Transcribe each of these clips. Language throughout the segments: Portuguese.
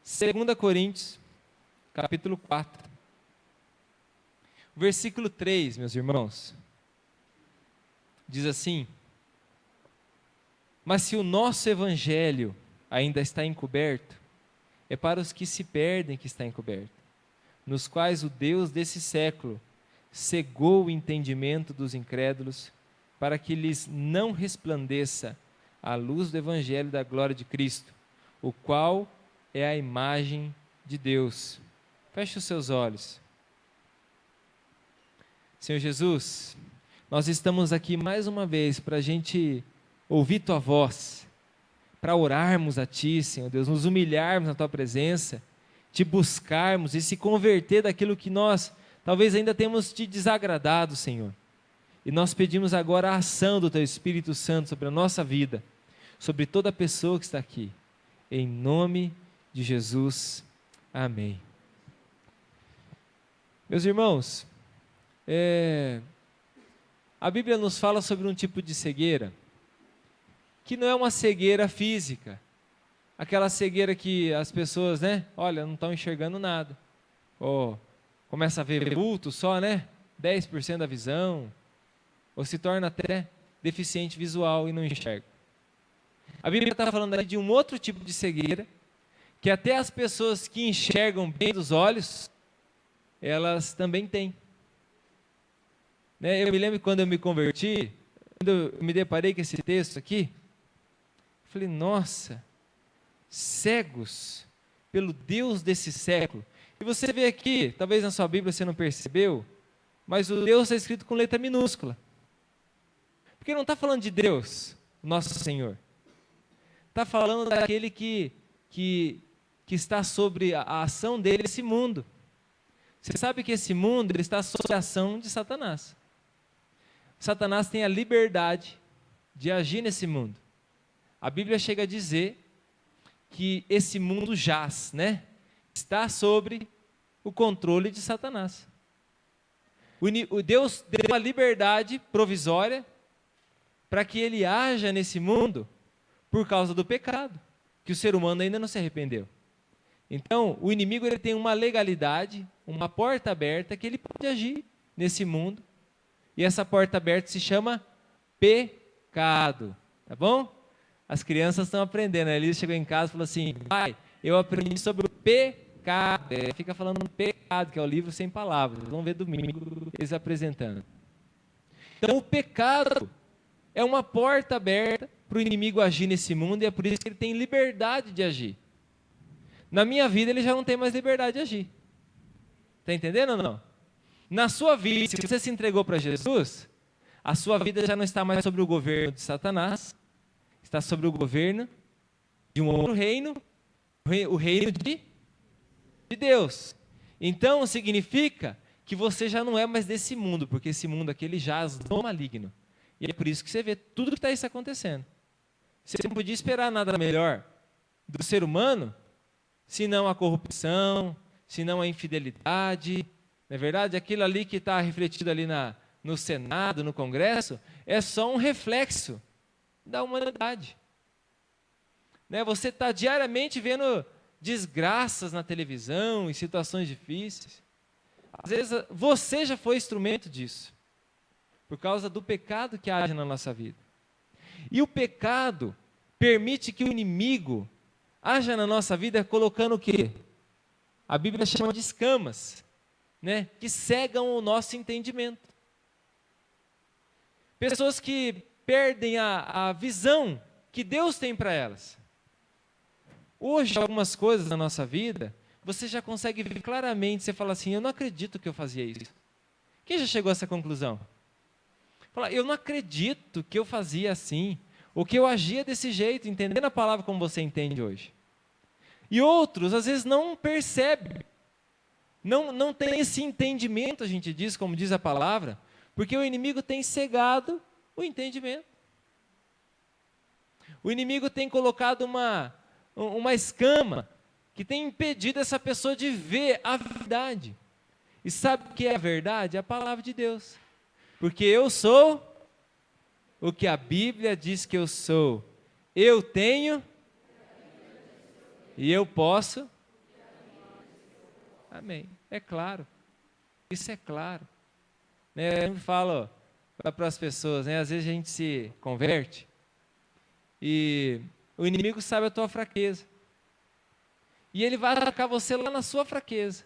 2 Coríntios, capítulo 4. Versículo 3, meus irmãos, diz assim: mas se o nosso evangelho ainda está encoberto, é para os que se perdem que está encoberto, nos quais o Deus desse século cegou o entendimento dos incrédulos, para que lhes não resplandeça a luz do evangelho da glória de Cristo, o qual é a imagem de Deus. Feche os seus olhos. Senhor Jesus, nós estamos aqui mais uma vez para a gente ouvir Tua voz, para orarmos a Ti, Senhor Deus, nos humilharmos na Tua presença, Te buscarmos e se converter daquilo que nós talvez ainda temos Te desagradado, Senhor. E nós pedimos agora a ação do Teu Espírito Santo sobre a nossa vida, sobre toda pessoa que está aqui. Em nome de Jesus, amém. Meus irmãos, a Bíblia nos fala sobre um tipo de cegueira, que não é uma cegueira física, aquela cegueira que as pessoas, olha, não estão enxergando nada, ou começa a ver vulto só, 10% da visão, ou se torna até deficiente visual e não enxerga. A Bíblia está falando aí de um outro tipo de cegueira, que até as pessoas que enxergam bem dos olhos, elas também têm. Eu me lembro quando eu me converti, quando eu me deparei com esse texto aqui, eu falei, nossa, cegos pelo Deus desse século. E você vê aqui, talvez na sua Bíblia você não percebeu, mas o Deus está escrito com letra minúscula. Porque não está falando de Deus, nosso Senhor. Está falando daquele que está sobre a ação dele nesse mundo. Você sabe que esse mundo ele está sob a ação de Satanás. Satanás tem a liberdade de agir nesse mundo. A Bíblia chega a dizer que esse mundo jaz, está sobre o controle de Satanás. O Deus deu uma liberdade provisória para que ele haja nesse mundo por causa do pecado, que o ser humano ainda não se arrependeu. Então, o inimigo ele tem uma legalidade, uma porta aberta que ele pode agir nesse mundo. E essa porta aberta se chama pecado, tá bom? As crianças estão aprendendo, a Elisa chegou em casa e falou assim, pai, eu aprendi sobre o pecado. Fica falando pecado, que é o livro sem palavras. Vamos ver domingo eles apresentando. Então, o pecado é uma porta aberta para o inimigo agir nesse mundo e é por isso que ele tem liberdade de agir. Na minha vida, ele já não tem mais liberdade de agir. Está entendendo ou não? Na sua vida, se você se entregou para Jesus, a sua vida já não está mais sobre o governo de Satanás, está sobre o governo de um outro reino, o reino de Deus. Então, significa que você já não é mais desse mundo, porque esse mundo aqui ele jaz no maligno. E é por isso que você vê tudo que está isso acontecendo. Você não podia esperar nada melhor do ser humano, senão a corrupção, senão a infidelidade. Não é verdade? Aquilo ali que está refletido ali no Senado, no Congresso, é só um reflexo da humanidade. Você está diariamente vendo desgraças na televisão, em situações difíceis. Às vezes você já foi instrumento disso, por causa do pecado que age na nossa vida. E o pecado permite que o inimigo haja na nossa vida colocando o quê? A Bíblia chama de escamas, que cegam o nosso entendimento. Pessoas que perdem a visão que Deus tem para elas. Hoje, algumas coisas na nossa vida, você já consegue ver claramente, você fala assim, eu não acredito que eu fazia isso. Quem já chegou a essa conclusão? Fala, eu não acredito que eu fazia assim, ou que eu agia desse jeito, entendendo a palavra como você entende hoje. E outros, às vezes, não percebem, não tem esse entendimento, a gente diz, como diz a palavra, porque o inimigo tem cegado o entendimento. O inimigo tem colocado uma escama que tem impedido essa pessoa de ver a verdade. E sabe o que é a verdade? É a palavra de Deus. Porque eu sou o que a Bíblia diz que eu sou. Eu tenho e eu posso Amém. É claro. Isso é claro. Né? Eu sempre falo para as pessoas, né? Às vezes a gente se converte e o inimigo sabe a tua fraqueza. E ele vai atacar você lá na sua fraqueza.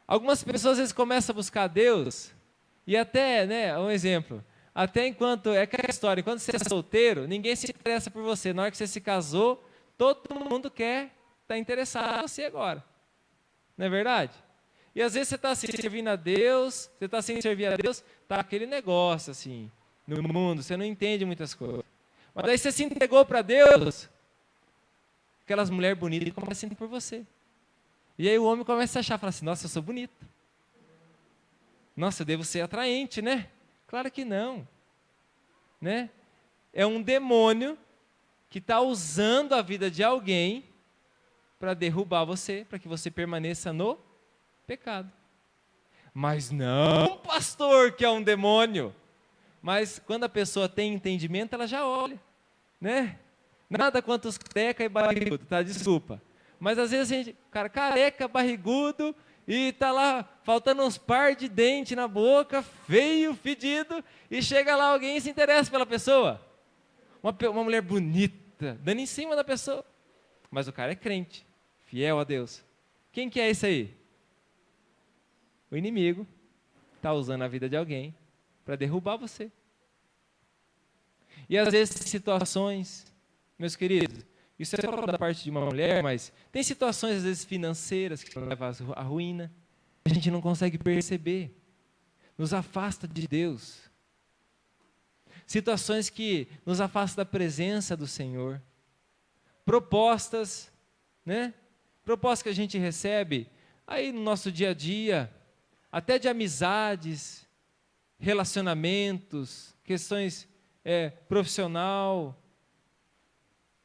Algumas pessoas às vezes começam a buscar Deus e até, né, um exemplo, até enquanto, é aquela história, enquanto você é solteiro, ninguém se interessa por você. Na hora que você se casou, todo mundo quer estar interessado em você agora. Não é verdade? E às vezes você está assim, servindo a Deus, você está sem servir a Deus, está aquele negócio assim, no mundo, você não entende muitas coisas. Mas daí você se entregou para Deus, aquelas mulheres bonitas começam a sentir por você. E aí o homem começa a achar, fala assim, nossa, eu sou bonito. Nossa, eu devo ser atraente, né? Claro que não. Né? É um demônio que está usando a vida de alguém para derrubar você, para que você permaneça no pecado. Mas não, pastor, que é um demônio. Mas quando a pessoa tem entendimento, ela já olha, né? Nada quanto os careca e barrigudo, tá? Desculpa. Mas às vezes a gente, cara, careca, barrigudo, e tá lá faltando uns par de dente na boca, feio, fedido, e chega lá alguém e se interessa pela pessoa. Uma mulher bonita, dando em cima da pessoa. Mas o cara é crente, fiel a Deus. Quem que é esse aí? O inimigo está usando a vida de alguém para derrubar você. E às vezes situações, meus queridos, isso é só da parte de uma mulher, mas tem situações às vezes financeiras que levam à ruína, a gente não consegue perceber, nos afasta de Deus. Situações que nos afastam da presença do Senhor. Propostas, né? Propostas que a gente recebe aí no nosso dia a dia, até de amizades, relacionamentos, questões profissional,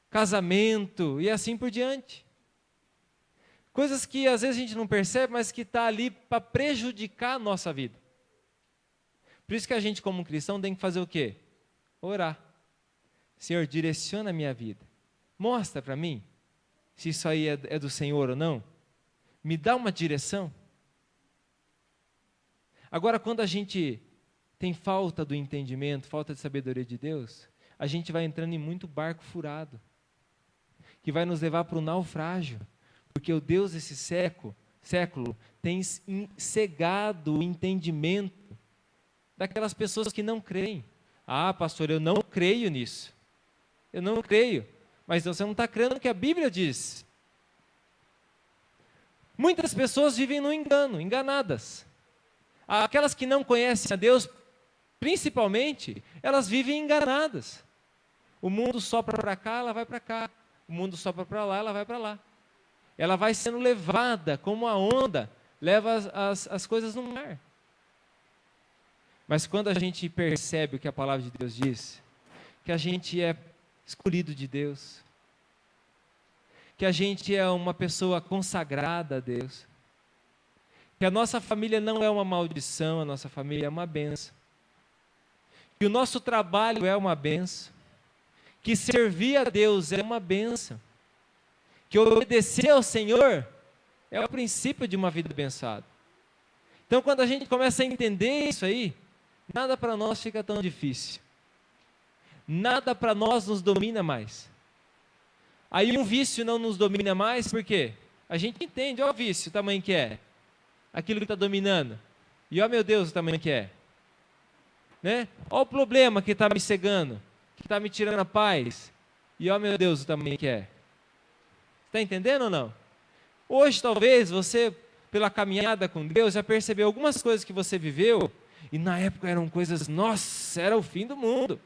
casamento e assim por diante. Coisas que às vezes a gente não percebe, mas que está ali para prejudicar a nossa vida. Por isso que a gente como cristão tem que fazer o quê? Orar. Senhor, direciona a minha vida. Mostra para mim se isso aí é do Senhor ou não. Me dá uma direção. Agora, quando a gente tem falta do entendimento, falta de sabedoria de Deus, a gente vai entrando em muito barco furado, que vai nos levar para o naufrágio, porque o Deus desse século tem cegado o entendimento daquelas pessoas que não creem. Ah, pastor, eu não creio nisso. Eu não creio. Mas você não está crendo no que a Bíblia diz. Muitas pessoas vivem no engano, enganadas. Aquelas que não conhecem a Deus, principalmente, elas vivem enganadas. O mundo sopra para cá, ela vai para cá. O mundo sopra para lá, ela vai para lá. Ela vai sendo levada como a onda leva as coisas no mar. Mas quando a gente percebe o que a palavra de Deus diz, que a gente é escolhido de Deus, que a gente é uma pessoa consagrada a Deus, que a nossa família não é uma maldição, a nossa família é uma bênção, que o nosso trabalho é uma bênção, que servir a Deus é uma bênção, que obedecer ao Senhor é o princípio de uma vida abençoada. Então, quando a gente começa a entender isso aí, nada para nós fica tão difícil. Nada para nós nos domina mais. Aí um vício não nos domina mais, por quê? A gente entende, ó o vício, o tamanho que é. Aquilo que está dominando. E ó meu Deus, o tamanho que é. Né? Ó o problema que está me cegando, que está me tirando a paz. E ó meu Deus, o tamanho que é. Está entendendo ou não? Hoje talvez você, pela caminhada com Deus, já percebeu algumas coisas que você viveu, e na época eram coisas, nossa, era o fim do mundo.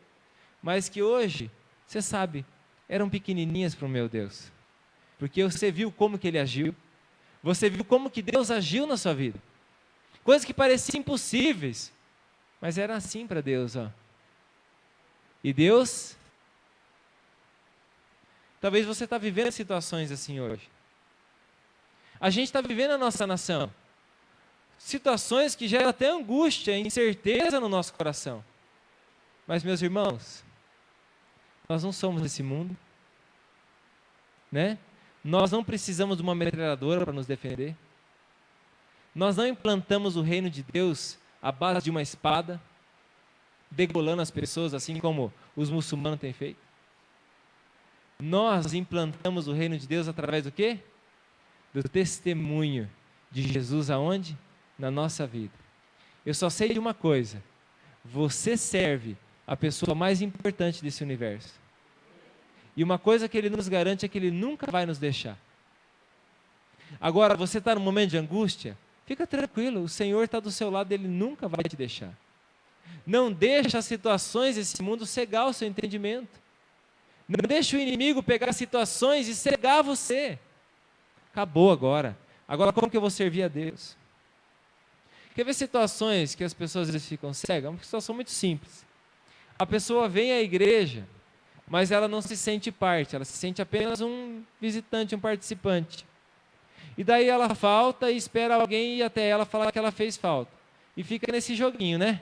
Mas que hoje, você sabe, eram pequenininhas para o meu Deus. Porque você viu como que Ele agiu. Você viu como que Deus agiu na sua vida. Coisas que pareciam impossíveis, mas era assim para Deus. Ó. E Deus, talvez você está vivendo situações assim hoje. A gente está vivendo a nossa nação. Situações que geram até angústia, incerteza no nosso coração. Mas, meus irmãos, nós não somos desse mundo, né? Nós não precisamos de uma metralhadora para nos defender. Nós não implantamos o reino de Deus à base de uma espada, degolando as pessoas, assim como os muçulmanos têm feito. Nós implantamos o reino de Deus através do quê? Do testemunho de Jesus aonde? Na nossa vida. Eu só sei de uma coisa: você serve a pessoa mais importante desse universo. E uma coisa que Ele nos garante é que Ele nunca vai nos deixar. Agora, você está num momento de angústia? Fica tranquilo, o Senhor está do seu lado, Ele nunca vai te deixar. Não deixa as situações desse mundo cegar o seu entendimento. Não deixa o inimigo pegar situações e cegar você. Acabou agora. Agora como que eu vou servir a Deus? Quer ver situações que as pessoas às vezes ficam cegas? É uma situação muito simples. A pessoa vem à igreja, mas ela não se sente parte, ela se sente apenas um visitante, um participante. E daí ela falta e espera alguém ir até ela falar que ela fez falta. E fica nesse joguinho, né?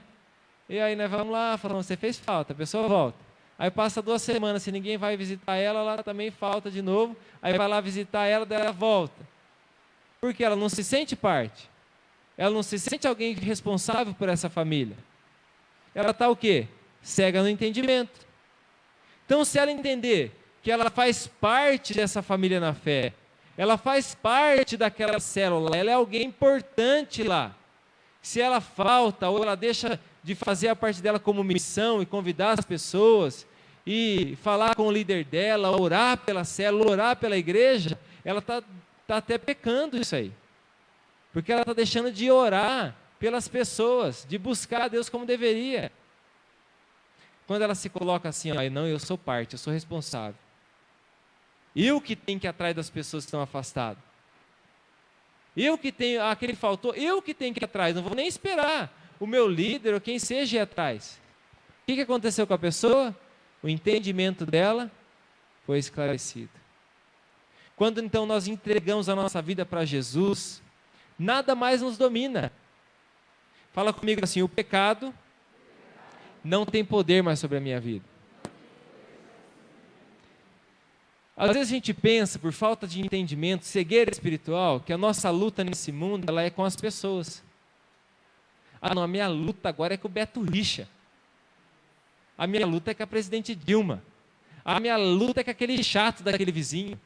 E aí nós vamos lá, falamos, você fez falta, a pessoa volta. Aí passa 2 semanas, se ninguém vai visitar ela, ela também falta de novo. Aí vai lá visitar ela, daí ela volta. Porque ela não se sente parte. Ela não se sente alguém responsável por essa família. Ela está o quê? Cega no entendimento. Então, se ela entender que ela faz parte dessa família na fé, ela faz parte daquela célula, ela é alguém importante lá. Se ela falta ou ela deixa de fazer a parte dela como missão e convidar as pessoas e falar com o líder dela, orar pela célula, orar pela igreja, ela está até pecando isso aí. Porque ela está deixando de orar pelas pessoas, de buscar a Deus como deveria. Quando ela se coloca assim, ó, não, eu sou parte, eu sou responsável. Eu que tenho que ir atrás das pessoas que estão afastadas. Eu que tenho, aquele faltou, eu que tenho que ir atrás, não vou nem esperar o meu líder ou quem seja ir atrás. O que aconteceu com a pessoa? O entendimento dela foi esclarecido. Quando então nós entregamos a nossa vida para Jesus, nada mais nos domina. Fala comigo assim, o pecado não tem poder mais sobre a minha vida. Às vezes a gente pensa, por falta de entendimento, cegueira espiritual, que a nossa luta nesse mundo ela é com as pessoas. Ah, não, a minha luta agora é com o Beto Richa. A minha luta é com a presidente Dilma. A minha luta é com aquele chato daquele vizinho.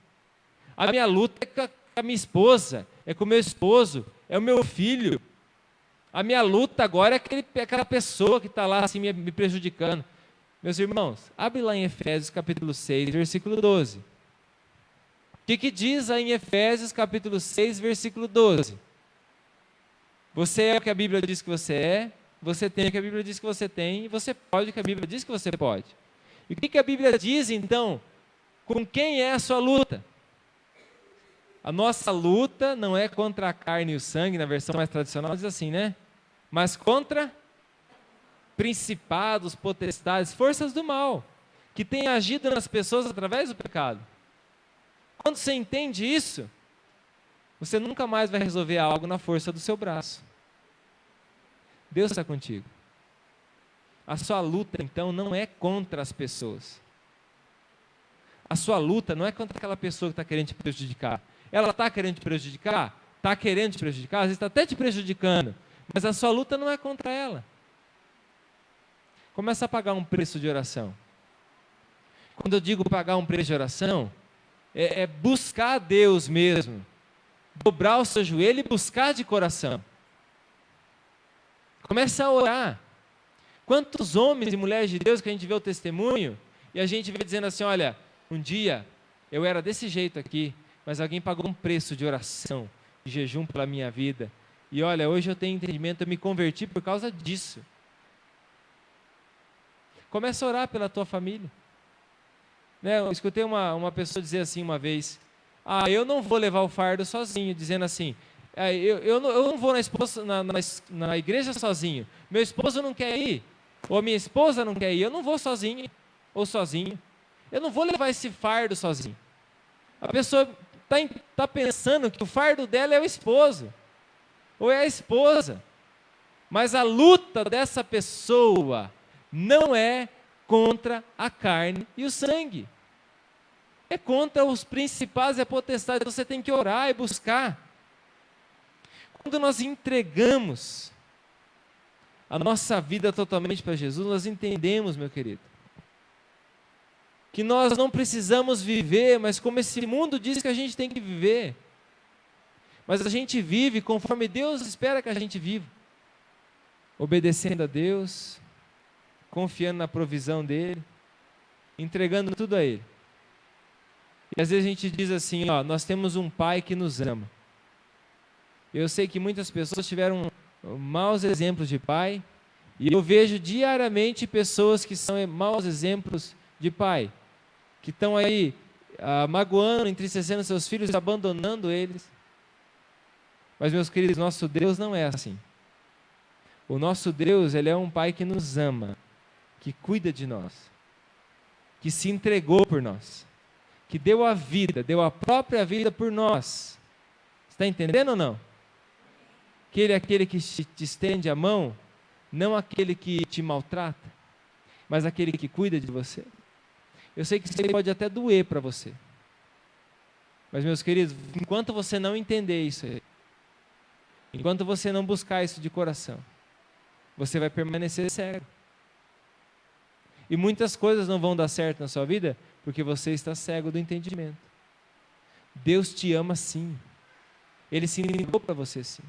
A minha luta é com a minha esposa, é com o meu esposo, é o meu filho. A minha luta agora é aquela pessoa que está lá assim me prejudicando. Meus irmãos, abre lá em Efésios capítulo 6, versículo 12. O que diz aí em Efésios capítulo 6, versículo 12? Você é o que a Bíblia diz que você é, você tem o que a Bíblia diz que você tem, e você pode o que a Bíblia diz que você pode. E o que a Bíblia diz então? Com quem é a sua luta? A nossa luta não é contra a carne e o sangue, na versão mais tradicional diz assim, né? Mas contra principados, potestades, forças do mal, que têm agido nas pessoas através do pecado. Quando você entende isso, você nunca mais vai resolver algo na força do seu braço. Deus está contigo. A sua luta, então, não é contra as pessoas. A sua luta não é contra aquela pessoa que está querendo te prejudicar. Ela está querendo te prejudicar? Está querendo te prejudicar? Às vezes está até te prejudicando. Mas a sua luta não é contra ela. Começa a pagar um preço de oração. Quando eu digo pagar um preço de oração, é buscar a Deus mesmo. Dobrar o seu joelho e buscar de coração. Começa a orar. Quantos homens e mulheres de Deus que a gente vê o testemunho e a gente vê dizendo assim, olha, um dia eu era desse jeito aqui, mas alguém pagou um preço de oração, de jejum pela minha vida. E olha, hoje eu tenho entendimento, eu me converti por causa disso. Começa a orar pela tua família. Né, eu escutei uma pessoa dizer assim uma vez, eu não vou levar o fardo sozinho, dizendo assim, eu não vou na igreja sozinho, meu esposo não quer ir, ou a minha esposa não quer ir, eu não vou sozinho, ou sozinho, eu não vou levar esse fardo sozinho. A pessoa está pensando que o fardo dela é o esposo, ou é a esposa, mas a luta dessa pessoa não é contra a carne e o sangue. É contra os principados e a potestade. Você tem que orar e buscar. Quando nós entregamos a nossa vida totalmente para Jesus, nós entendemos, meu querido, que nós não precisamos viver, mas como esse mundo diz que a gente tem que viver. Mas a gente vive conforme Deus espera que a gente viva. Obedecendo a Deus, confiando na provisão dEle, entregando tudo a Ele. E às vezes a gente diz assim, nós temos um Pai que nos ama. Eu sei que muitas pessoas tiveram maus exemplos de pai, e eu vejo diariamente pessoas que são maus exemplos de pai, que estão aí magoando, entristecendo seus filhos, abandonando eles. Mas, meus queridos, nosso Deus não é assim. O nosso Deus, Ele é um Pai que nos ama, que cuida de nós, que se entregou por nós, que deu a vida, deu a própria vida por nós. Está entendendo ou não? Que Ele é aquele que te estende a mão, não aquele que te maltrata, mas aquele que cuida de você. Eu sei que isso pode até doer para você. Mas, meus queridos, enquanto você não entender isso, enquanto você não buscar isso de coração, você vai permanecer cego. E muitas coisas não vão dar certo na sua vida, porque você está cego do entendimento. Deus te ama sim. Ele se entregou para você sim.